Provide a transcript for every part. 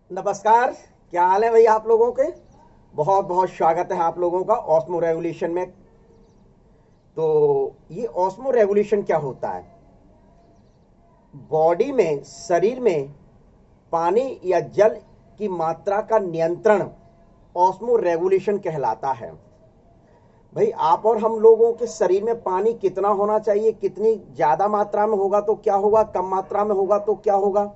नमस्कार। क्या हाल है भाई आप लोगों के। बहुत बहुत स्वागत है आप लोगों का ऑस्मो रेगुलेशन में। तो ये ऑस्मो रेगुलेशन क्या होता है? बॉडी में, शरीर में पानी या जल की मात्रा का नियंत्रण ऑस्मो रेगुलेशन कहलाता है। भाई आप और हम लोगों के शरीर में पानी कितना होना चाहिए, कितनी ज्यादा मात्रा में होगा तो क्या होगा, कम मात्रा में होगा तो क्या होगा,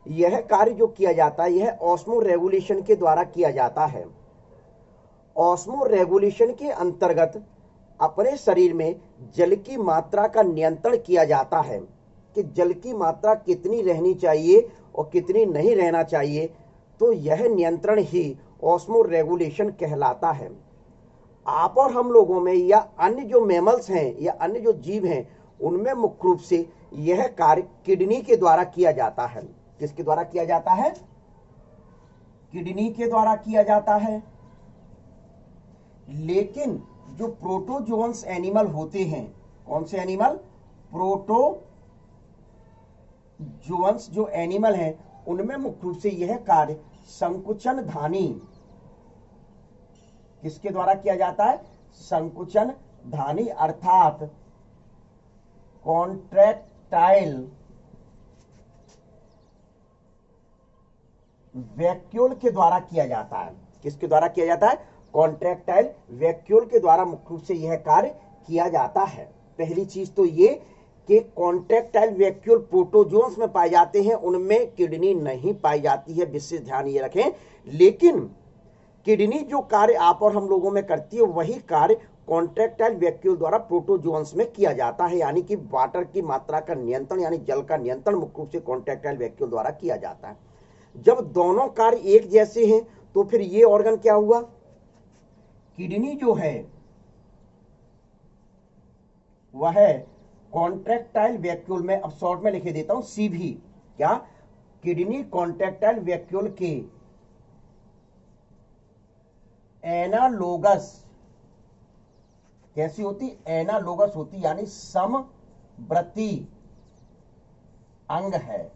यह कार्य जो किया जाता है यह ऑस्मो रेगुलेशन के द्वारा किया जाता है। ऑस्मो रेगुलेशन के अंतर्गत अपने शरीर में जल की मात्रा का नियंत्रण किया जाता है कि जल की मात्रा कितनी रहनी चाहिए और कितनी नहीं रहना चाहिए। तो यह नियंत्रण ही ऑस्मो रेगुलेशन कहलाता है। आप और हम लोगों में या अन्य जो मैमल्स हैं या अन्य जो जीव हैं उनमें मुख्य रूप से यह कार्य किडनी के द्वारा किया जाता है। किसके द्वारा किया जाता है? किडनी के द्वारा किया जाता है। लेकिन जो प्रोटोजोअन्स एनिमल होते हैं, कौन से एनिमल? प्रोटोजोअन्स जो एनिमल हैं उनमें मुख्य रूप से यह कार्य संकुचन धानी किसके द्वारा किया जाता है? संकुचन धानी अर्थात कॉन्ट्रैक्टाइल वैक्यूल के द्वारा किया जाता है। किसके द्वारा किया जाता है? कॉन्ट्रैक्टाइल वैक्यूल के द्वारा मुख्य रूप से यह कार्य किया जाता है। पहली चीज तो ये कि कॉन्ट्रैक्टाइल वैक्यूल प्रोटोजोन्स में पाए जाते हैं, उनमें किडनी नहीं पाई जाती है, विशेष ध्यान ये रखें। लेकिन किडनी जो कार्य आप और हम लोगों में करती है वही कार्य कॉन्ट्रैक्टाइल वैक्यूल द्वारा प्रोटोजोन्स में किया जाता है। यानी कि वाटर की मात्रा का नियंत्रण यानी जल का नियंत्रण मुख्य रूप से कॉन्ट्रैक्टाइल वैक्यूल द्वारा किया जाता है। जब दोनों कार्य एक जैसे हैं तो फिर ये ऑर्गन क्या हुआ? किडनी जो है वह है कॉन्ट्रैक्टाइल वैक्यूल में, अब शॉर्ट में लिखे देता हूं सीवी। क्या? किडनी कॉन्ट्रैक्टाइल वैक्यूल के एनालोगस कैसी होती? एनालोगस होती यानी समवर्ती अंग है।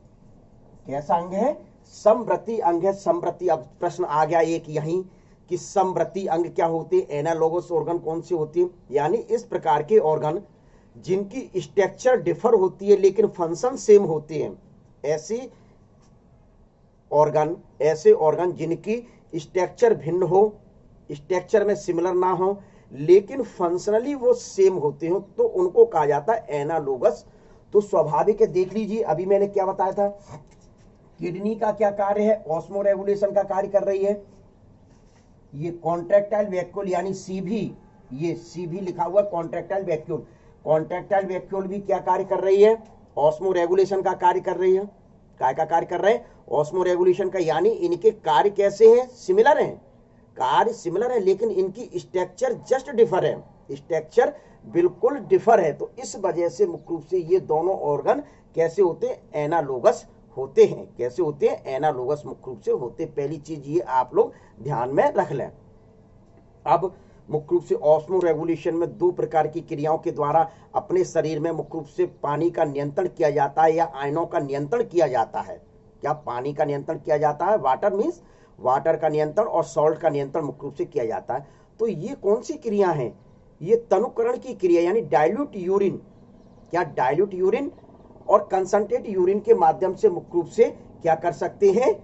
कैसा अंग है? समवर्ती अंग है। समवर्ती, अब प्रश्न आ गया एक यहीं कि समवर्ती अंग क्या होते हैं, एनालोगस ऑर्गन कौन से होती है? यानी इस प्रकार के ऑर्गन जिनकी स्ट्रक्चर डिफर होती है लेकिन फंक्शन सेम होते हैं, ऐसे ऑर्गन जिनकी स्ट्रक्चर भिन्न हो, स्ट्रक्चर में सिमिलर ना हो लेकिन फंक्शनली वो सेम होते हो, तो उनको कहा जाता है एनालोगस। तो स्वाभाविक है, देख लीजिए अभी मैंने क्या बताया था, किडनी का क्या कार्य है? ऑस्मो रेगुलेशन का कार्य कर रही है। ये कॉन्ट्रैक्टाइल वैक्यूल यानी सीवी, ये सीवी लिखा हुआ कॉन्ट्रैक्टाइल वैक्यूल। कॉन्ट्रैक्टाइल वैक्यूल भी क्या कार्य कर रही है? ऑस्मो रेगुलेशन का कार्य कर रही है। काय का कार्य कर रहे हैं? ऑस्मो रेगुलेशन का। यानी इनके कार्य कैसे हैं? सिमिलर हैं, कार्य सिमिलर है लेकिन इनकी स्ट्रक्चर जस्ट डिफर है, स्ट्रक्चर बिल्कुल डिफर है। तो इस वजह से मुख्य रूप से ये दोनों ऑर्गन कैसे होते हैं? एनालोगस होते हैं। कैसे होते हैं? एनालोगस मुख्य रूप से होते। पहली चीज ये आप लोग ध्यान में रख लें। अब मुख्य रूप से ऑस्मो रेगुलेशन में दो प्रकार की क्रियाओं के द्वारा अपने शरीर में मुख्य रूप से पानी का नियंत्रण किया जाता है या आयनों का नियंत्रण किया जाता है। क्या? पानी का नियंत्रण किया जाता है, वाटर मीन्स वाटर का नियंत्रण, और सॉल्ट का नियंत्रण मुख्य रूप से किया जाता है। तो ये कौन सी क्रिया है? ये तनुकरण की क्रिया यानी डाइल्यूट यूरिन। क्या? डाइल्यूट यूरिन और कंसंट्रेट यूरिन के माध्यम से मुख्य रूप से क्या कर सकते हैं?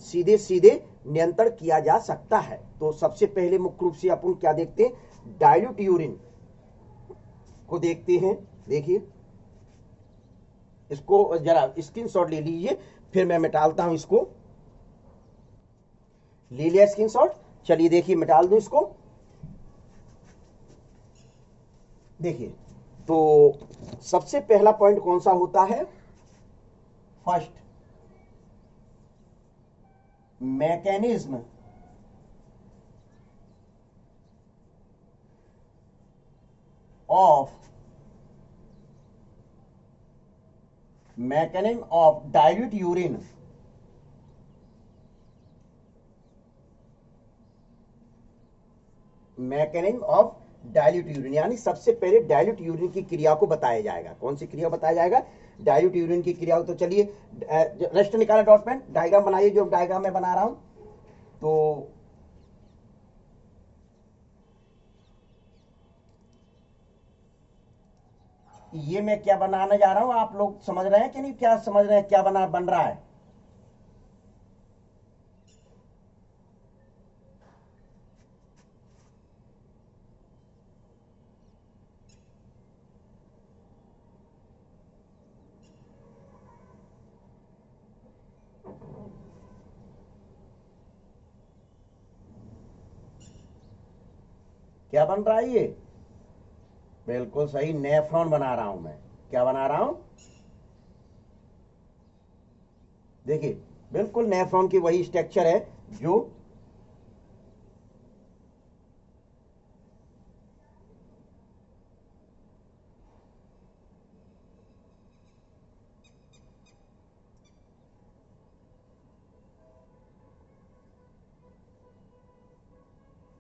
सीधे सीधे नियंत्रण किया जा सकता है। तो सबसे पहले मुख्य रूप से अपन क्या देखते हैं? डाइल्यूट यूरिन को देखते हैं। देखिए इसको जरा स्क्रीनशॉट ले लीजिए, फिर मैं मिटाता हूं इसको। ले लिया स्क्रीनशॉट? चलिए देखिए मिटाल दूं इसको। देखिए तो सबसे पहला पॉइंट कौन सा होता है? First, mechanism of dilute urine. Mechanism of dilute urine यानी सबसे पहले डाइल्यूट यूरिन की क्रिया को बताया जाएगा। कौन सी क्रिया बताया जाएगा? डाइल्यूट यूरिन की क्रिया हो। तो चलिए रेस्ट निकालें, डॉट पेन डायग्राम बनाइए जो डायग्राम मैं बना रहा हूं। तो ये मैं क्या बनाने जा रहा हूं, आप लोग समझ रहे हैं कि नहीं, क्या समझ रहे हैं क्या बन रहा है? क्या बन रहा है ये? बिल्कुल सही, नेफ्रॉन बना रहा हूं मैं। क्या बना रहा हूं? देखिए बिल्कुल नेफ्रॉन की वही स्ट्रक्चर है जो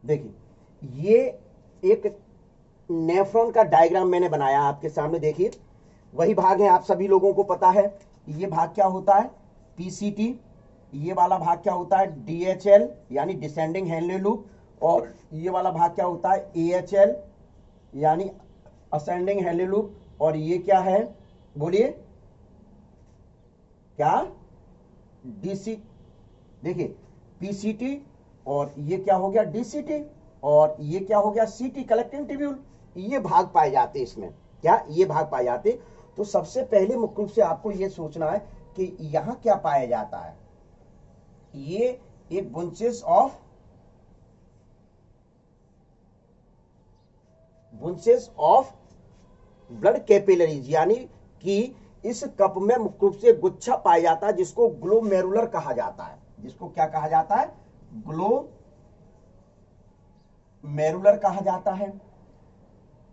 देखिए ये एक नेफ्रॉन का डायग्राम मैंने बनाया आपके सामने। देखिए वही भाग है, आप सभी लोगों को पता है। ये भाग क्या होता है? पीसीटी। ये वाला भाग क्या होता है? डीएचएल यानी डिसेंडिंग हेनले लूप। और ये वाला भाग क्या होता है? एएचएल यानी असेंडिंग हेनले लूप। और ये क्या है? बोलिए क्या? डीसी। देखिए पीसीटी और ये क्या हो गया? डीसीटी। और ये क्या हो गया? सीटी कलेक्टिंग ट्यूब्यूल। ये भाग पाए जाते हैं इसमें। क्या ये भाग पाए जाते? तो सबसे पहले मुख्य रूप से आपको ये सोचना है कि यहां क्या पाया जाता है। ये एक बुंचेस ऑफ ब्लड कैपिलरीज, यानी कि इस कप में मुख्य रूप से गुच्छा पाया जाता है जिसको ग्लोमेरुलर कहा जाता है। जिसको क्या कहा जाता है? ग्लोमेरुलर कहा जाता है।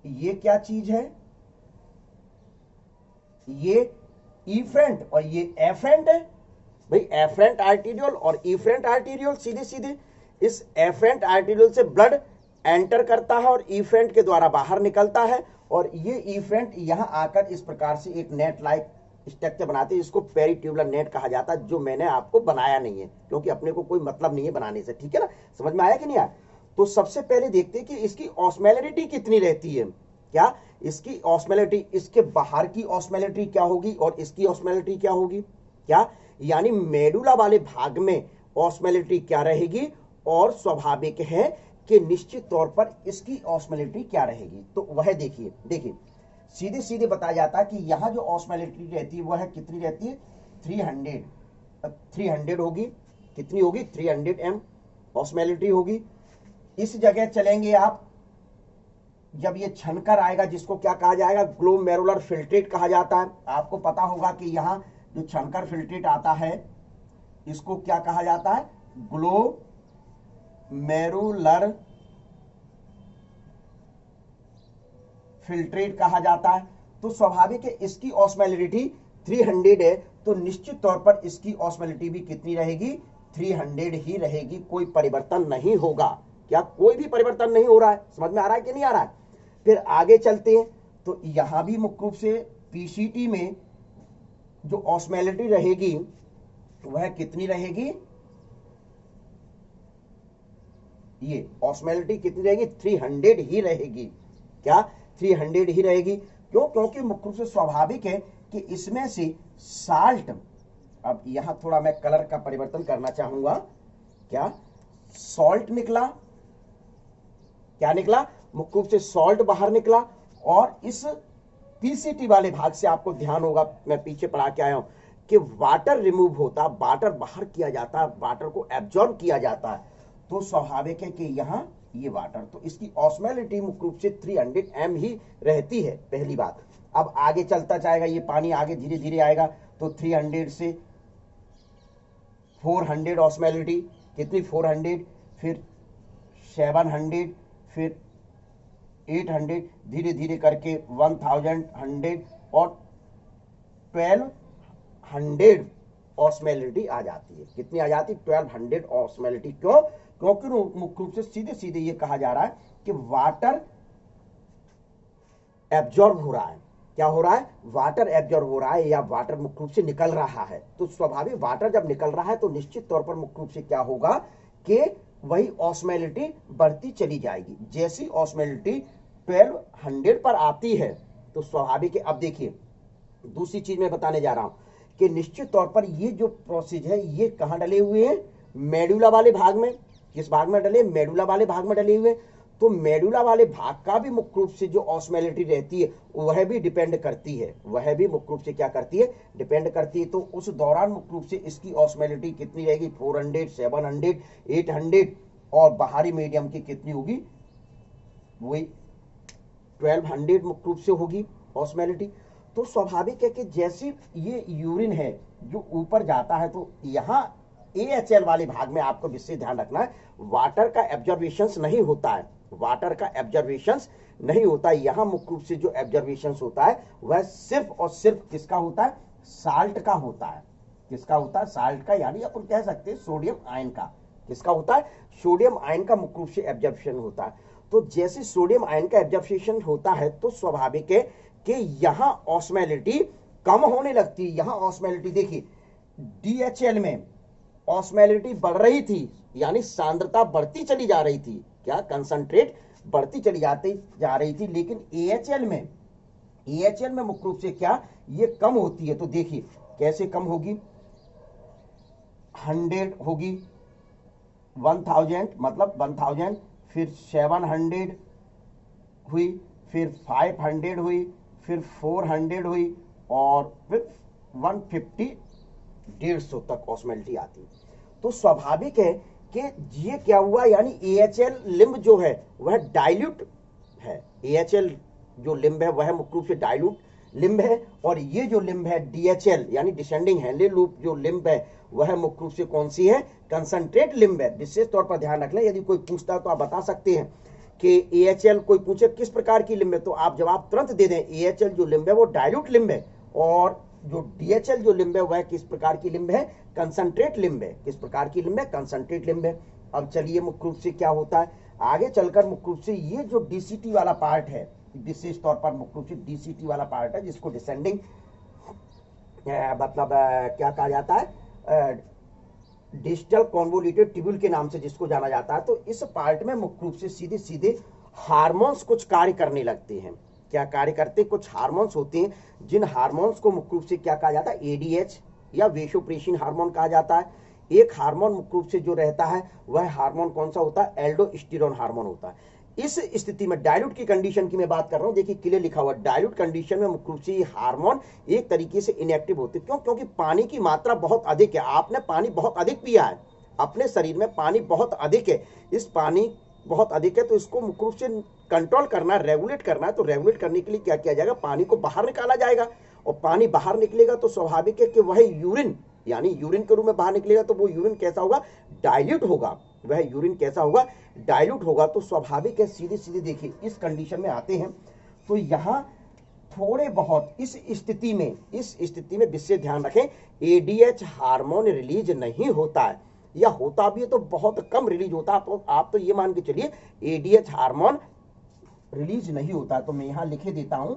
ये क्या चीज है? ये इफ्रेंट और ये एफ्रेंट है। भाई एफ्रेंट आर्टीरियोल और इफ्रेंट आर्टीरियोल सीधे सीधे, इस एफ्रेंट आर्टीरियोल से ब्लड एंटर करता है और इफ्रेंट के द्वारा बाहर निकलता है। और ये इफ्रेंट यहां आकर इस प्रकार से एक नेट लाइक स्ट्रक्चर बनाते हैं जिसको पेरिट्यूबुलर नेट कहा जाता है, जो मैंने आपको बनाया नहीं है क्योंकि अपने को कोई मतलब नहीं है बनाने से। ठीक है ना, समझ में आया कि नहीं आया? तो सबसे पहले देखते हैं कि इसकी ऑस्मोलैरिटी कितनी रहती है। क्या इसकी ऑस्मोलैरिटी, इसके बाहर की ऑस्मोलैरिटी क्या होगी और इसकी ऑस्मोलैरिटी क्या होगी? क्या यानी मेडुला वाले भाग में ऑस्मोलैरिटी क्या रहेगी और स्वाभाविक है कि निश्चित तौर पर इसकी ऑस्मोलैरिटी क्या रहेगी। तो वह देखिए देखिए सीधे सीधे बताया जाता है कि यहां जो ऑस्मोलैरिटी रहती है वह कितनी रहती है? 300 होगी। कितनी होगी? 300 एम ऑस्मोलैरिटी होगी। इस जगह चलेंगे आप, जब ये छनकर आएगा जिसको क्या कहा जाएगा? ग्लोमेरुलर फिल्ट्रेट कहा जाता है। आपको पता होगा कि यहां जो छनकर फिल्ट्रेट आता है इसको क्या कहा जाता है? ग्लोमेरुलर फिल्ट्रेट कहा जाता है। तो स्वाभाविक है इसकी ऑस्मोलैरिटी 300 है, तो निश्चित तौर पर इसकी ऑस्मोलैरिटी भी कितनी रहेगी? 300 ही रहेगी, कोई परिवर्तन नहीं होगा। क्या कोई भी परिवर्तन नहीं हो रहा है? समझ में आ रहा है कि नहीं आ रहा है? फिर आगे चलते हैं तो यहां भी मुख्य रूप से पीसीटी में जो ऑस्मोलैरिटी रहेगी वह कितनी रहेगी? ये ऑस्मोलैरिटी कितनी रहेगी? 300 ही रहेगी। क्या 300 ही रहेगी? क्यों? क्योंकि मुख्य रूप से स्वाभाविक है कि इसमें से साल्ट, अब यहां थोड़ा मैं कलर का परिवर्तन करना चाहूंगा। क्या सॉल्ट निकला? क्या निकला? मुख्य रूप से सॉल्ट बाहर निकला। और इस पीसीटी वाले भाग से आपको ध्यान होगा, मैं पीछे पढ़ा के आया हूं कि वाटर रिमूव होता, वाटर बाहर किया जाता है, वाटर को एब्जॉर्ब किया जाता है। तो स्वाभाविक है कि यहां ये वाटर, तो इसकी ऑस्मोलैरिटी मुख्य रूप से 300 एम ही रहती है, पहली बात। अब आगे चलता जाएगा, ये पानी आगे धीरे धीरे आएगा तो 300 से 400 ऑस्मोलैरिटी, कितनी? 400, फिर 700, फिर 800, धीरे धीरे करके 1100 और 1200 ऑस्मोलैरिटी आ जाती है। कितनी आ जाती? 1200 ऑस्मोलैरिटी। क्यों? क्योंकि मुख्य रूप से सीधे सीधे ये कहा जा रहा है कि वाटर एब्जॉर्ब हो रहा है। क्या हो रहा है, वाटर एब्जॉर्ब हो रहा है या वाटर मुख्य रूप से निकल रहा है। तो स्वाभाविक वाटर जब निकल रहा है तो निश्चित तौर पर मुख्य रूप से क्या होगा कि वही ऑस्मोलिटी बढ़ती चली जाएगी। जैसी ऑस्मोलिटी 1200 पर आती है तो स्वाभाविक है। अब देखिए दूसरी चीज मैं बताने जा रहा हूं कि निश्चित तौर पर ये जो प्रोसेस है ये कहां डले हुए हैं, मेडुला वाले भाग में। किस भाग में डले, मेडुला वाले भाग में डले हुए। तो मेडुला वाले भाग का भी मुख्य रूप से जो ऑस्मोलिटी रहती है वह भी डिपेंड करती है, वह भी मुख्य रूप से क्या करती है, डिपेंड करती है। तो उस दौरान मुख्य रूप से इसकी ऑस्मोलिटी कितनी रहेगी, 400, 700, 800 और बाहरी मीडियम की कितनी होगी, वही 1200 मुख्य रूप से होगी ऑस्मोलिटी। तो स्वाभाविक है कि जैसे ये यूरिन है जो ऊपर जाता है तो यहाँ AHL वाले भाग में आपको विशेष ध्यान रखना है, वाटर का एब्जॉर्वेशन नहीं होता है, वाटर का एब्जॉर्वेशन नहीं होता है। यहाँ मुख्य रूप से जो एब्जॉर्वेशन होता है वह सिर्फ और सिर्फ किसका होता है, साल्ट का होता है। किसका होता है, साल्ट का, यानी अपन कह सकते हैं सोडियम आयन का। किसका होता है, सोडियम आयन का मुख्य रूप से एब्जॉर्प्शन होता है। तो जैसे सोडियम आयन का एब्जॉर्प्शन होता है तो स्वाभाविक है कि यहाँ ऑस्मोलिटी कम होने लगती है। यहाँ ऑस्मोलिटी देखिए DHL में ऑस्मोलिटी बढ़ रही थी, यानी सांद्रता बढ़ती चली जा रही थी, क्या, कंसंट्रेट बढ़ती चली जा रही थी। लेकिन AHL में मुख्य रूप से क्या, ये कम होती है। तो देखिए कैसे कम होगी, 100 होगी, 1000 मतलब 1000, फिर 700 हुई, फिर 500 हुई, फिर 400 हुई और फिर 150, 150 तक ऑस्मोलिटी आती है। तो स्वाभाविक है कि ये क्या हुआ, यानी AHL लिम्ब जो है वह डाइल्यूट है। AHL जो लिम्ब है वह मुख्य रूप से डाइल्यूट लिम्ब है, और ये जो लिम्ब है DHL यानी डिसेंडिंग हैंडल लूप जो लिम्ब है वह मुख्य रूप से कौन सी है, कंसंट्रेट लिम्ब है। विशेष तौर पर ध्यान रख लें, यदि कोई पूछता तो आप बता सकते हैं कि AHL कोई पूछे किस प्रकार की लिम्ब है तो आप जवाब तुरंत दे दें, AHL जो लिम्ब है वो डाइल्यूट लिम्ब है, और जो DHL जो लिम्ब है वह किस प्रकार की लिम्ब है, कंसंट्रेट लिम्ब है। किस प्रकार की लिम्ब है, कंसंट्रेट लिम्ब है। अब चलिए मुख्य रूप से क्या होता है आगे चलकर, मुख्य रूप से ये जो DCT वाला पार्ट है, विशेष तौर पर मुख्य रूप से DCT वाला पार्ट है जिसको डिसेंडिंग मतलब क्या कहा जाता है, डिजिटल कॉन्वोल्यूटेड ट्यूब्यूल के नाम से जिसको जाना जाता है। तो इस पार्ट में मुख्य रूप से सीधे सीधे हार्मोन्स कुछ कार्य करने लगते हैं। क्या कार्य करते हैं, कुछ हार्मोन्स होते हैं जिन हार्मोन्स को मुख्य रूप से क्या कहा जाता है, ADH या वेसोप्रेसिन हार्मोन कहा जाता है। एक हार्मोन मुख्य रूप से जो रहता है वह हार्मोन कौन सा होता है, एल्डोस्टेरोन हार्मोन होता है। इस स्थिति में डाइल्यूट की कंडीशन की मैं बात कर रहा हूं, देखिए क्लियर लिखा हुआ, डाइल्यूट कंडीशन में मुख्य रूप से ये हार्मोन एक तरीके से इनएक्टिव होते हैं। क्यों, क्योंकि पानी की मात्रा बहुत अधिक है, आपने पानी बहुत अधिक पिया है, अपने शरीर में पानी बहुत अधिक है, इस पानी बहुत अधिक है तो इसको मुख्य रूप से कंट्रोल करना, रेगुलेट करना है। तो रेगुलेट करने के लिए क्या किया जाएगा, पानी को बाहर निकाला जाएगा, और पानी बाहर निकलेगा तो स्वाभाविक है कि वह यूरिन यानी यूरिन के रूप में बाहर निकलेगा, तो वो यूरिन कैसा होगा, डाइल्यूट होगा। वह यूरिन कैसा होगा, डाइल्यूट होगा। तो स्वाभाविक है, सीधे सीधे देखिए इस कंडीशन में आते हैं तो यहाँ थोड़े बहुत इस स्थिति में विशेष ध्यान रखें, ADH हार्मोन रिलीज नहीं होता है, या होता भी है तो बहुत कम रिलीज होता है। आप तो ये मान के चलिए ADH हार्मोन रिलीज नहीं होता है। तो मैं यहां लिखे देता हूं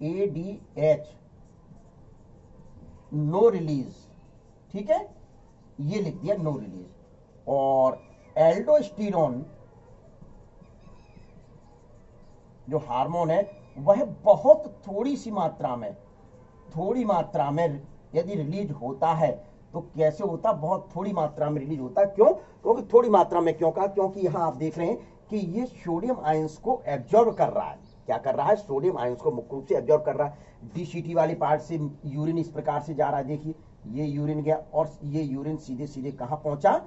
ADH नो रिलीज, ठीक है, ये लिख दिया नो रिलीज। और एल्डोस्टेरोन जो हार्मोन है वह बहुत थोड़ी मात्रा में यदि रिलीज होता है तो कैसे होता, बहुत थोड़ी मात्रा में रिलीज होता है। क्यों, क्योंकि थोड़ी मात्रा में क्यों कहा, क्योंकि यहां आप देख रहे हैं कि ये सोडियम आयंस को एब्जॉर्ब कर रहा है। क्या कर रहा है, सोडियम आयंस को मुख्य रूप से एब्जॉर्ब कर रहा है। DCT वाली पार्ट से यूरिन इस प्रकार से जा रहा है, देखिए ये यूरिन गया और ये यूरिन सीधे सीधे कहां पहुंचा,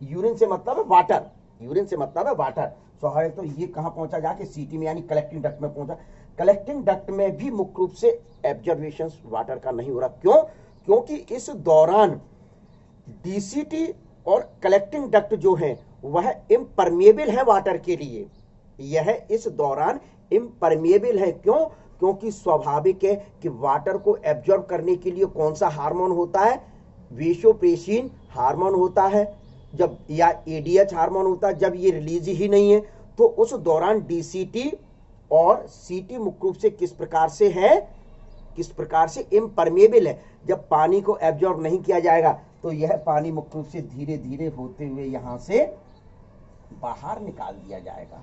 यूरिन से मतलब है वाटर, यूरिन से मतलब है वाटर, स्वाभाविक। तो ये कहां पहुंचा, जाके CT में यानी कलेक्टिंग डक्ट में पहुंचा। कलेक्टिंग डक्ट में भी मुख्य रूप से एब्जॉर्वेशन वाटर का नहीं हो रहा। क्यों, क्योंकि इस दौरान DCT और कलेक्टिंग डक्ट जो है वह इम्परमेबल है वाटर के लिए, यह इस दौरान इम्परमेबल है। क्यों, क्योंकि स्वाभाविक है कि वाटर को एब्जॉर्ब करने के लिए कौन सा हार्मोन होता है, वेसोप्रेसिन हार्मोन होता है, जब या ADH हार्मोन होता है। जब ये रिलीज ही नहीं है तो उस दौरान DCT और सीटी मुख्य रूप से किस प्रकार से है, किस प्रकार से इम्परमेबल है। जब पानी को एब्जॉर्ब नहीं किया जाएगा तो यह पानी मुख्य रूप से धीरे धीरे होते हुए यहां से बाहर निकाल दिया जाएगा।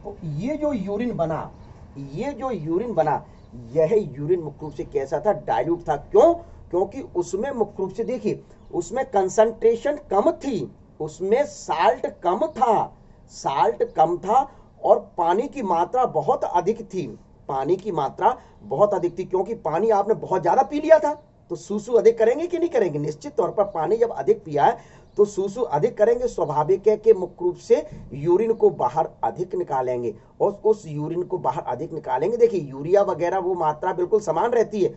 तो ये जो यूरिन बना, ये जो यूरिन बना, यह यूरिन मुख्य रूप से कैसा था, डाइल्यूट था। क्यों? क्योंकि उसमें मुख्य रूप से देखिए उसमें कंसंट्रेशन कम थी, उसमें साल्ट कम था, साल्ट कम था और पानी की मात्रा बहुत अधिक थी, पानी की मात्रा बहुत अधिक थी। क्योंकि पानी आपने बहुत ज्यादा पी लिया था तो सूसू अधिक करेंगे कि नहीं करेंगे? निश्चित तौर पर पानी जब अधिक पिया है तो सूसू अधिक करेंगे, स्वाभाविक है कि मुख्य रूप से यूरिन को बाहर अधिक निकालेंगे और उस यूरिन को बाहर अधिक निकालेंगे। देखिए यूरिया वगैरह वो मात्रा बिल्कुल समान रहती है,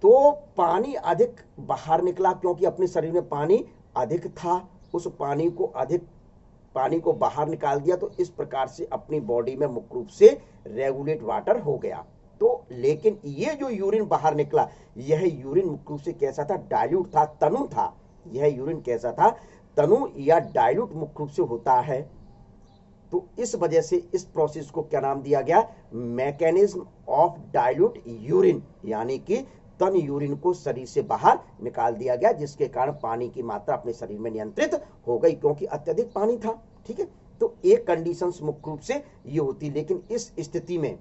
तो पानी अधिक बाहर निकला क्योंकि अपने शरीर में पानी अधिक था, उस पानी को बाहर निकाल दिया। तो इस प्रकार से अपनी बॉडी में मुख्य रूप से रेगुलेट वाटर हो गया। तो लेकिन ये जो यूरिन बाहर निकला, यह यूरिन मुख्य रूप से कैसा था, डाइल्यूट था, तनु था। यह यूरिन कैसा था, तनु या डाइल्यूट मुख्य रूप से होता है। तो इस वजह से इस प्रोसेस को क्या नाम दिया गया, मैकेनिज्म ऑफ डाइल्यूट यूरिन, यानी कि तन यूरिन को शरीर से बाहर निकाल दिया गया, जिसके कारण पानी की मात्रा अपने शरीर में नियंत्रित हो गई क्योंकि अत्यधिक पानी था। ठीक है, तो एक कंडीशंस मुख्य रूप से ये होती। लेकिन इस स्थिति में,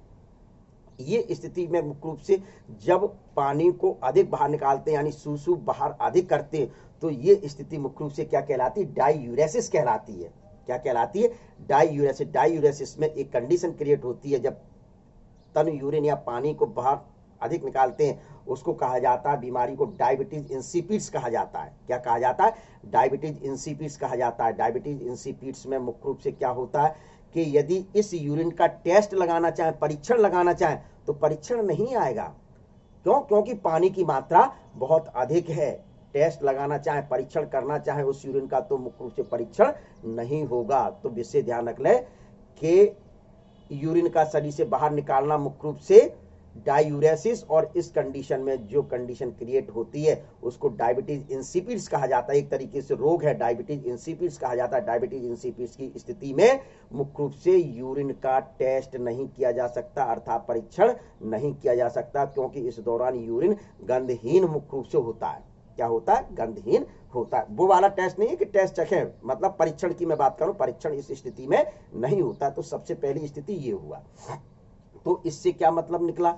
ये स्थिति में मुख्य रूप से जब पानी को अधिक बाहर निकालते हैं यानी सूसू बाहर अधिक करते हैं, तो ये स्थिति मुख्य रूप से क्या कहलाती है, डाईयूरेसिस कहलाती है। क्या कहलाती है, डाईयूरेसिस। डाईयूरेसिस में एक कंडीशन क्रिएट होती है, जब तन यूरिन या पानी को बाहर अधिक निकालते हैं, उसको कहा जाता है, बीमारी को डायबिटीज इंसिपिड्स कहा जाता है। क्या कहा जाता है, डायबिटीज इंसिपिड्स कहा जाता है। डायबिटीज इंसिपिड्स में मुख्य रूप से क्या होता है कि यदि इस यूरिन का टेस्ट लगाना चाहें, परीक्षण लगाना चाहें, तो परीक्षण नहीं आएगा। क्यों? क्योंकि पानी की मात्रा बहुत अधिक है। टेस्ट लगाना चाहे, परीक्षण करना चाहे उस यूरिन का, तो मुख्य रूप से परीक्षण नहीं होगा। तो विशेष ध्यान रख ले कि यूरिन का शरीर से बाहर निकालना मुख्य रूप से डायूरेसिस, और इस कंडीशन में जो कंडीशन क्रिएट होती है उसको डायबिटीज इंसिपिड्स कहा जाता है। एक तरीके से रोग है, डायबिटीज इंसिपिड्स कहा जाता है। डायबिटीज इंसिपिड्स की स्थिति में मुख्य रूप से यूरिन का टेस्ट नहीं किया जा सकता, अर्थात परीक्षण नहीं किया जा सकता, क्योंकि इस दौरान यूरिन गंधहीन मुख्य रूप से होता है। क्या होता है, गंधहीन होता है। वो वाला टेस्ट नहीं है कि टेस्ट चखें, मतलब परीक्षण की मैं बात करूं, परीक्षण इस स्थिति में नहीं होता। तो सबसे पहली स्थिति ये हुआ। तो इससे क्या मतलब निकला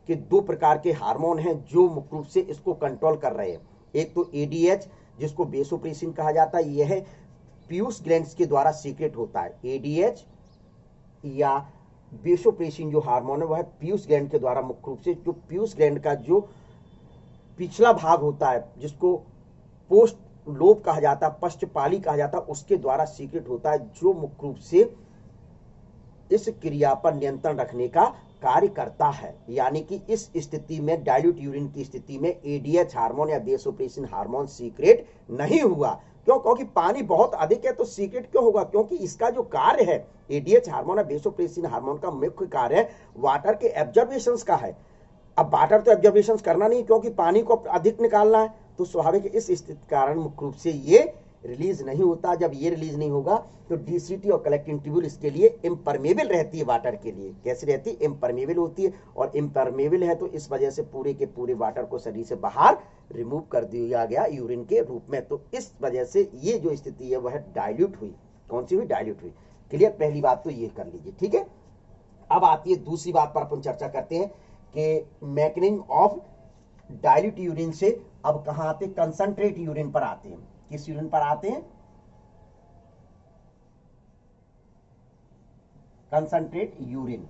कि दो प्रकार के हार्मोन हैं जो मुख्य रूप से इसको कंट्रोल कर रहे हैं। एक तो एडीएच जिसको वेसोप्रेसिन कहा जाता है, यह पीयूष ग्लैंड्स के द्वारा सीक्रेट होता है। एडीएच या वेसोप्रेसिन जो हार्मोन है वह पीयूष ग्लैंड के द्वारा, मुख्य रूप से जो पीयूष ग्लैंड का जो पिछला भाग होता है जिसको पोस्ट लोब कहा जाता है, पश्चपाली कहा जाता है, उसके द्वारा सीक्रेट होता है, जो मुख्य रूप से इस क्रिया पर नियंत्रण रखने का कार्य करता है। यानी कि इस स्थिति में, डाइल्यूट यूरिन की स्थिति में एडीएच हार्मोन या वेसोप्रेसिन हार्मोन सीक्रेट नहीं हुआ। क्यों? क्योंकि पानी बहुत अधिक है, तो सीक्रेट क्यों होगा? क्योंकि इसका जो कार्य है, एडीएच हार्मोन या वेसोप्रेसिन हार्मोन का मुख्य कार्य है वाटर के एब्जॉर्बेशन का है। अब वाटर तो एब्जॉर्बेशन करना नहीं, क्योंकि पानी को अधिक निकालना है, तो स्वाभाविक इस स्थिति कारण मुख्य रूप से ये रिलीज नहीं होता। जब ये रिलीज नहीं होगा तो डीसीटी और कलेक्टिंग ट्यूब्यूल इसके लिए इम्परमेबल रहती है, वाटर के लिए। कैसी रहती है? इम्परमेबल होती है, और इम्परमेबल है तो इस वजह से पूरे के पूरे वाटर को शरीर से बाहर रिमूव कर दिया गया यूरिन के रूप में। तो इस वजह से ये जो स्थिति है वह डाइल्यूट हुई। कौन सी हुई? डाइल्यूट हुई। क्लियर? पहली बात तो ये कर लीजिए, ठीक है। अब आती है दूसरी बात पर अपन चर्चा करते हैं कि मैकेनिज्म ऑफ डाइल्यूट यूरिन से अब कहां आते? कंसंट्रेट यूरिन पर आते हैं। किस यूरिन पर आते हैं? Concentrate urine.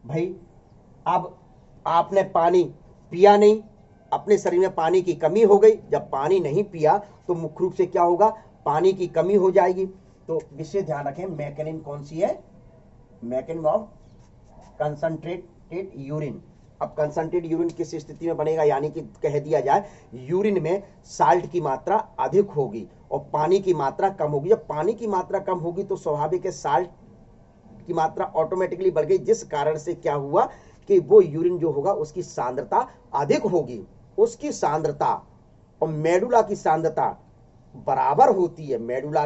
भाई अब आपने पानी पिया नहीं, अपने शरीर में पानी की कमी हो गई। जब पानी नहीं पिया तो मुख्य रूप से क्या होगा? पानी की कमी हो जाएगी। तो विशेष ध्यान रखें, मैकेनिज्म कौन सी है? Mechanism of concentrated urine. अब कंसंट्रेट यूरिन किस स्थिति में बनेगा? यानी कि कह दिया जाए यूरिन में साल्ट की मात्रा अधिक होगी और पानी की मात्रा कम होगी। जब पानी की मात्रा कम होगी तो स्वाभाविक है साल्ट की मात्रा ऑटोमेटिकली बढ़ गई, जिस कारण से क्या हुआ कि वो यूरिन जो होगा उसकी सांद्रता अधिक होगी। उसकी सांद्रता और मेडुला की सांद्रता बराबर होती है। मेडुला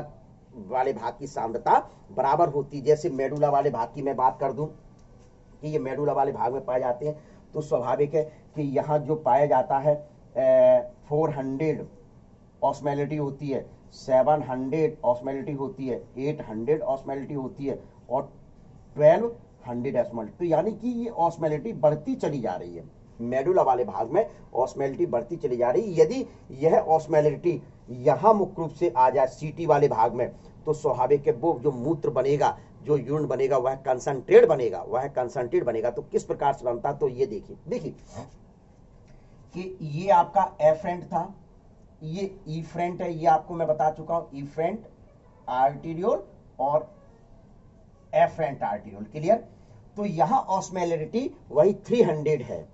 वाले भाग की सांद्रता बराबर होती है। जैसे मेडुला वाले भाग की मैं बात कर दूं कि ये मेडुला वाले भाग में पाए जाते हैं, तो स्वाभाविक है कि यहाँ जो पाया जाता है 400 ऑस्मोलिटी होती है, 700 ऑस्मोलिटी होती है, 800 ऑस्मोलिटी होती है और 1200 ऑस्मोलिटी। तो यानी कि ये ऑस्मोलिटी बढ़ती चली जा रही है, मेडुला वाले भाग में ऑस्मोलिटी बढ़ती चली जा रही है। यदि यह ऑस्मोलिटी यहाँ मुख्य रूप से आ जाए सीटी वाले भाग में, तो स्वाभाविक है वो जो मूत्र बनेगा, जो यूरिन बनेगा, वह कंसंट्रेट बनेगा, वह कंसंट्रेट बनेगा। तो किस प्रकार से बनता, तो ये देखिए कि ये आपका एफरेंट था, ये इफ्रेंट है, ये आपको मैं बता चुका हूं, इफ्रेंट आर्टीरियोल और एफरेंट आर्टीरियोल, क्लियर। तो यहां ऑस्मोलिटी वही 300 है,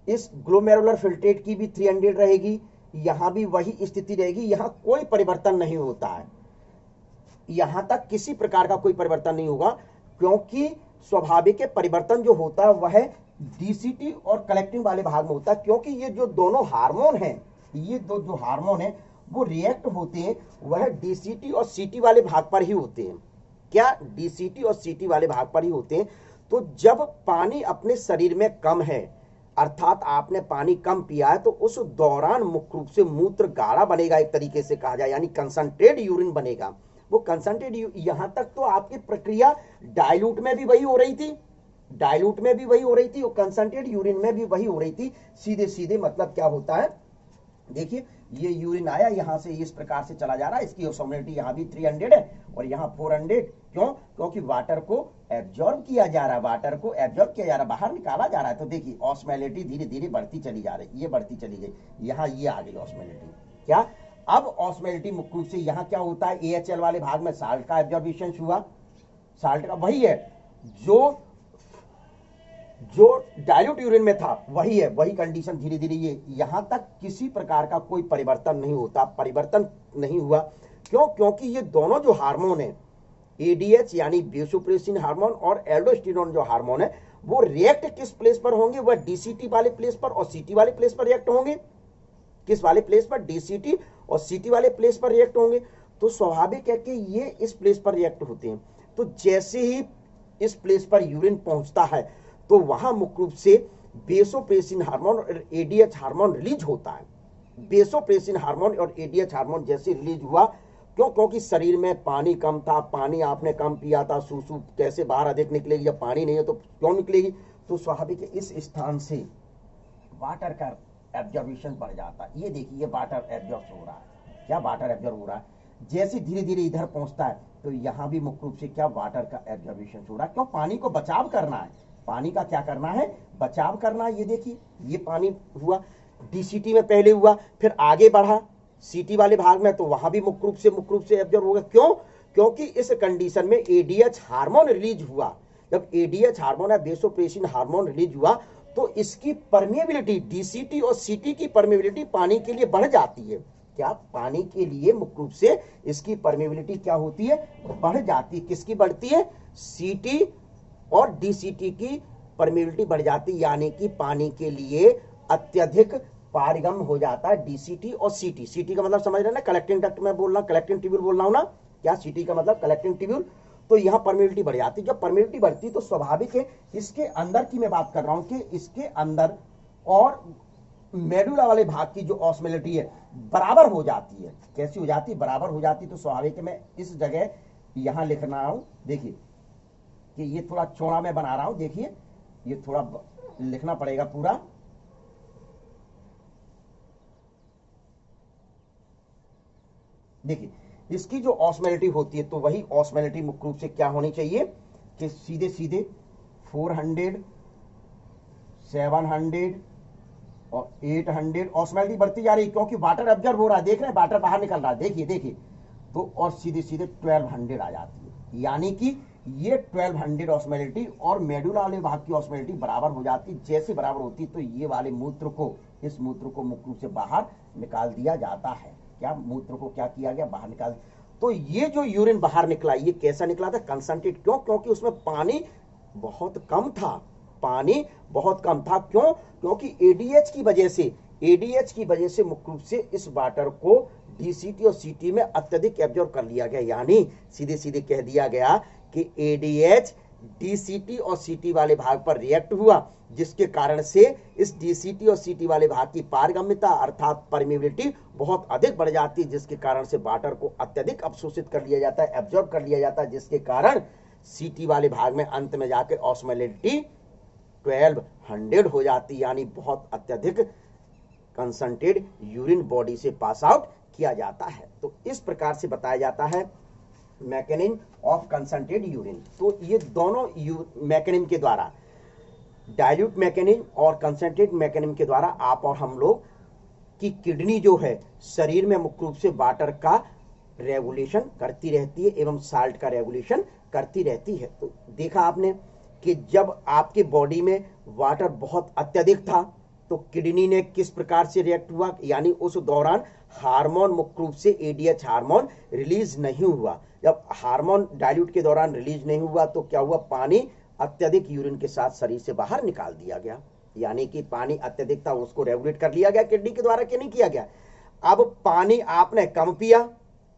इस ग्लोमेरुलर फिल्ट्रेट की भी 300 रहेगी, यहां भी वही स्थिति रहेगी, यहां कोई परिवर्तन नहीं होता है, यहां तक किसी प्रकार का कोई परिवर्तन नहीं होगा, क्योंकि स्वाभाविक परिवर्तन जो होता है वह डीसीटी और कलेक्टिंग वाले भाग में होता है, क्योंकि ये जो दोनों हार्मोन हैं, ये दो जो हार्मोन है वो रिएक्ट होते हैं, वह डीसीटी और सीटी वाले भाग पर ही होते हैं। क्या, डीसीटी और सीटी वाले भाग पर ही होते हैं। तो जब पानी अपने शरीर में कम है, अर्थात आपने पानी कम पिया है, तो उस दौरान मुख्य रूप से मूत्र गाढ़ा बनेगा, एक तरीके से कहा जाए, यानी कंसंट्रेट यूरिन बनेगा। वो कंसंट्रेट, यहां तक तो आपकी प्रक्रिया डाइल्यूट में भी वही हो रही थी, डाइल्यूट में भी वही हो रही थी और कंसंट्रेट यूरिन में भी वही हो रही थी। सीधे सीधे मतलब क्या होता है, देखिए ये यूरिन आया, यहां से इस प्रकार से चला जा रहा है, इसकी ऑस्मोलिटी यहां भी 300 है और यहां 400। क्यों, क्योंकि वाटर को एब्जॉर्ब किया जा रहा है, वाटर को एब्जॉर्ब किया जा रहा है, बाहर निकाला जा रहा है। तो देखिए ऑस्मोलिटी धीरे धीरे बढ़ती चली जा रही, ये बढ़ती चली गई, यहां ये आ गई ऑस्मोलिटी। क्या, अब ऑस्मोलिटी मुख्य रूप से यहां क्या होता है, एएचएल वाले भाग में साल्ट का एब्जॉर्बिशन हुआ, साल्ट का वही है जो डाइल्यूट यूरिन में था, वही है, वही कंडीशन धीरे धीरे ये, यहां तक किसी प्रकार का कोई परिवर्तन नहीं होता, परिवर्तन नहीं हुआ। क्यों, क्योंकि ये दोनों जो हार्मोन है, एडीएच यानी वेसोप्रेसिन हार्मोन और एल्डोस्टेरोन जो हार्मोन है, वो रिएक्ट किस प्लेस पर होंगे, वह डीसीटी वाले प्लेस पर और सीटी वाले प्लेस पर रिएक्ट होंगे। किस वाले प्लेस पर, डीसीटी और सीटी वाले प्लेस पर रिएक्ट होंगे। तो स्वाभाविक है कि ये इस प्लेस पर रिएक्ट होते हैं। तो जैसे ही इस प्लेस पर यूरिन पहुंचता है, तो वहां मुख्य रूप से वेसोप्रेसिन हार्मोन और एडीएच हार्मोन रिलीज होता है। वेसोप्रेसिन हार्मोन और एडीएच हार्मोन जैसे रिलीज हुआ, क्यों, क्योंकि शरीर में पानी कम था, पानी आपने कम पिया था, सूसू कैसे बाहर अधिक निकलेगी, जब पानी नहीं है तो क्यों निकलेगी। तो स्वाभाविक है इस स्थान से वाटर का एब्जॉर्बिशन बढ़ जाता है। ये देखिए, ये वाटर एब्जॉर्ब हो रहा है, क्या वाटर एब्जॉर्ब हो रहा है। जैसे धीरे धीरे इधर पहुंचता है, तो यहां भी मुख्य रूप से क्या वाटर का एब्जॉर्बिशन हो रहा है। क्यों, पानी को बचाव करना है, पानी का क्या करना है, बचाव करना है। ये देखिए, ये पानी हुआ, डीसीटी में पहले हुआ, फिर आगे बढ़ा सीटी वाले भाग में, तो वहां भी मुख्य रूप से एब्जॉर्ब होगा। क्यों, क्योंकि इस कंडीशन में एडीएच हार्मोन रिलीज हुआ। जब एडीएच हार्मोन या वेसोप्रेसिन हार्मोन रिलीज हुआ, तो इसकी परमेबिलिटी, डीसीटी और सीटी की परमेबिलिटी पानी के लिए बढ़ जाती है। क्या, पानी के लिए मुख्य रूप से इसकी परमेबिलिटी क्या होती है, बढ़ जाती है। किसकी बढ़ती है, सीटी और डीसीटी की परमेबिलिटी बढ़ जाती है, यानी कि पानी के लिए अत्यधिक पारगम हो जाता है डीसीटी और सीटी। सीटी का मतलब समझ रहे ना, कलेक्टिंग डक्ट में बोल रहा हूं, कलेक्टिंग ट्यूब्यूल बोल रहा हूं ना, क्या, सीटी का मतलब कलेक्टिंग ट्यूब्यूल। तो यहां परमेबिलिटी बढ़ जाती है। जब परमेबिलिटी बढ़ती तो स्वाभाविक है इसके अंदर की मैं बात कर रहा हूं कि इसके अंदर और मेडुला वाले भाग की जो ऑस्मोलिटी है बराबर हो जाती है। कैसी हो जाती है, बराबर हो जाती है। तो स्वाभाविक है मैं इस जगह यहां लिख रहा हूं, देखिए कि ये थोड़ा चौड़ा मैं बना रहा हूं, देखिए ये थोड़ा लिखना पड़ेगा पूरा। देखिए इसकी जो ऑस्मोलिटी होती है, तो वही ऑस्मोलिटी मुख्य रूप से क्या होनी चाहिए कि सीधे सीधे 400, 700 और 800 ऑस्मोलिटी बढ़ती जा रही है, क्योंकि वाटर ऑब्जर्व हो रहा है, देख रहे हैं वाटर बाहर निकल रहा है, देखिए देखिए। तो और सीधे सीधे 1200 आ जाती है, यानी कि ये 1200 ऑस्मोलिटी और मेडुला वाले भाग की ऑस्मोलिटी बराबर हो जाती। जैसे बराबर होती तो ये वाले मूत्र को, इस मूत्र को मुख्य रूप से बाहर निकाल दिया जाता है। क्या, मूत्र को क्या किया गया, बाहर निकाल। तो ये जो यूरिन बाहर निकला, ये कैसा निकला था, कंसंट्रेट। क्यों, क्योंकि उसमें पानी बहुत कम था, पानी बहुत कम था। क्यों, क्योंकि एडीएच की वजह से, एडीएच की वजह से मुख्य रूप से इस वाटर को डीसीटी और सीटी में अत्यधिक एब्जॉर्ब कर लिया गया, यानी सीधे सीधे कह दिया गया कि एडीएच डीसीटी और सीटी वाले भाग पर रिएक्ट हुआ, जिसके कारण से इस डीसीटी और सीटी वाले भाग की पारगम्यता अर्थात परमेबिलिटी बहुत अधिक बढ़ जाती है, जिसके कारण से वाटर को अत्यधिक अवशोषित कर लिया जाता है, एब्जॉर्ब कर लिया जाता है, जिसके कारण सीटी वाले भाग में अंत में जाके ऑस्मोलिटी 1200 हो जाती है, यानी बहुत अत्यधिक कंसंट्रेटेड यूरिन बॉडी से पास आउट किया जाता है। तो इस प्रकार से बताया जाता है मैकेनिज्म ऑफ कंसंट्रेटेड यूरिन। तो ये दोनों मैकेनिज्म के द्वारा, डाइल्यूट मैकेनिज्म और कंसंट्रेट मैकेनिज्म के द्वारा आप और हम लोग की किडनी जो है शरीर में मुख्य रूप से वाटर का रेगुलेशन करती रहती है एवं साल्ट का रेगुलेशन करती रहती है। तो देखा आपने कि जब आपके बॉडी में वाटर बहुत अत्यधिक था तो किडनी ने किस प्रकार से रिएक्ट हुआ, यानी उस दौरान हार्मोन मुख्य रूप से एडीएच हार्मोन रिलीज नहीं हुआ। जब हार्मोन डाइल्यूट के दौरान रिलीज नहीं हुआ तो क्या हुआ, पानी अत्यधिक यूरिन के साथ शरीर से बाहर निकाल दिया गया, यानी कि पानी अत्यधिक था उसको रेगुलेट कर लिया गया किडनी के द्वारा, कि नहीं किया गया। अब पानी आपने कम पिया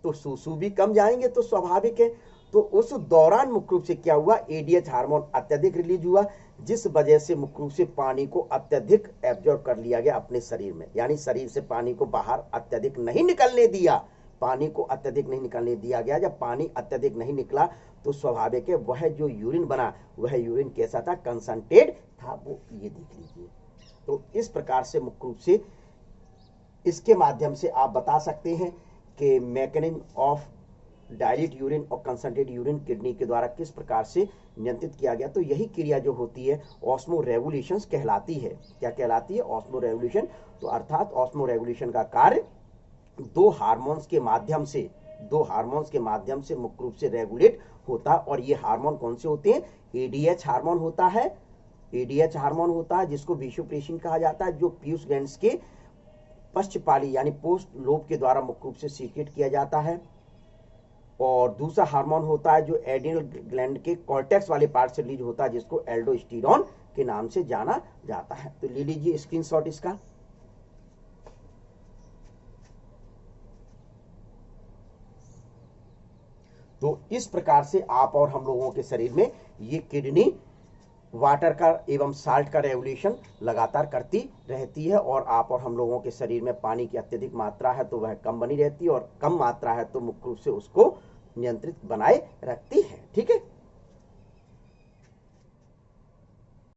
तो सूसू भी कम जाएंगे, तो स्वाभाविक है। तो उस दौरान मुख्य रूप से क्या हुआ, एडीएच हार्मोन अत्यधिक रिलीज हुआ, जिस वजह से मुख्य रूप से पानी को अत्यधिक एब्जॉर्ब कर लिया गया अपने शरीर में, यानी शरीर से पानी को बाहर अत्यधिक नहीं निकलने दिया, पानी को अत्यधिक नहीं निकलने दिया गया। जब पानी अत्यधिक नहीं निकला तो स्वाभाविक है वह जो यूरिन बना वह यूरिन कैसा था, कंसंट्रेटेड था, वो ये देख लीजिए। तो इस प्रकार से मुख्य रूप से इसके माध्यम से आप बता सकते हैं कि मैकेनिज्म ऑफ डाइल्यूट यूरिन और कंसंट्रेट यूरिन किडनी के द्वारा किस प्रकार से नियंत्रित किया गया। तो यही क्रिया जो होती है ऑस्मो रेगुलेशन कहलाती है। क्या कहलाती है, ऑस्मो रेगुलेशन। तो अर्थात ऑस्मो रेगुलेशन का कार्य दो हार्मोन्स के माध्यम से मुख्य रूप से रेगुलेट होता है। और ये हार्मोन कौन से होते हैं, एडीएच हार्मोन होता है, एडीएच हार्मोन होता है जिसको वेसोप्रेसिन कहा जाता है, जो पीयूष ग्लैंड्स के पश्चपाली यानी पोस्ट लोब के द्वारा मुख्य रूप से सीक्रेट किया जाता है। और दूसरा हार्मोन होता है जो एड्रिनल ग्लैंड के कॉर्टेक्स वाले पार्ट से रिलीज होता है, जिसको एल्डोस्टेरोन के नाम से जाना जाता है। तो ले लीजिए स्क्रीनशॉट इसका। तो इस प्रकार से आप और हम लोगों के शरीर में ये किडनी वाटर का एवं साल्ट का रेगुलेशन लगातार करती रहती है। और आप और हम लोगों के शरीर में पानी की अत्यधिक मात्रा है तो वह कम बनी रहती है, और कम मात्रा है तो मुख्य रूप से उसको नियंत्रित बनाए रखती है। ठीक है।